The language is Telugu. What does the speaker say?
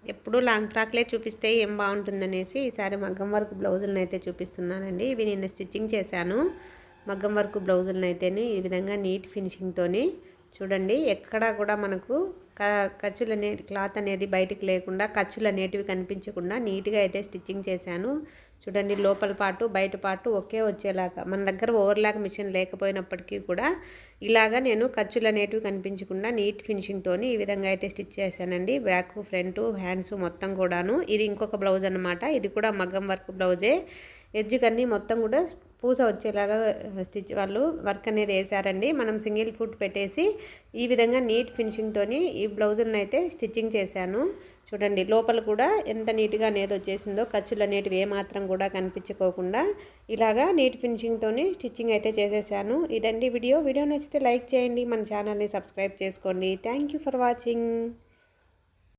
ఎప్పుడూ లాంగ్ ఫ్రాక్లే చూపిస్తే ఏం బాగుంటుందనేసి ఈసారి మగ్గం వర్క్ బ్లౌజులను అయితే చూపిస్తున్నానండి. ఇవి నిన్న స్టిచ్చింగ్ చేశాను. మగ్గం వర్క్ బ్లౌజులను అయితేనే ఈ విధంగా నీట్ ఫినిషింగ్తోని చూడండి. ఎక్కడా కూడా మనకు ఖర్చులు క్లాత్ అనేది బయటికి లేకుండా ఖర్చులు అనేటివి కనిపించకుండా నీట్గా అయితే స్టిచ్చింగ్ చేశాను. చూడండి, లోపల పాటు బయట పాటు ఒకే వచ్చేలాగా. మన దగ్గర ఓవర్లాక్ మిషన్ లేకపోయినప్పటికీ కూడా ఇలాగా నేను ఖర్చులు అనేటివి కనిపించకుండా నీట్ ఫినిషింగ్తో ఈ విధంగా అయితే స్టిచ్ చేశానండి. బ్యాక్, ఫ్రంట్, హ్యాండ్స్ మొత్తం కూడాను. ఇది ఇంకొక బ్లౌజ్ అనమాట. ఇది కూడా మగ్గం వర్క్ బ్లౌజే. ఎడ్జ్కన్నీ మొత్తం కూడా పూస వచ్చేలాగా స్టిచ్ వాళ్ళు వర్క్ అనేది వేసారండి. మనం సింగిల్ ఫుట్ పెట్టేసి ఈ విధంగా నీట్ ఫినిషింగ్తో ఈ బ్లౌజులను అయితే స్టిచ్చింగ్ చేశాను. చూడండి, లోపల కూడా ఎంత నీట్గా అనేది వచ్చేసిందో. ఖర్చులు అనేటివి ఏమాత్రం కూడా కనిపించుకోకుండా ఇలాగా నీట్ ఫినిషింగ్తో స్టిచ్చింగ్ అయితే చేసేసాను. ఇదండి వీడియో నచ్చితే లైక్ చేయండి, మన ఛానల్ని సబ్స్క్రైబ్ చేసుకోండి. Thank you for watching.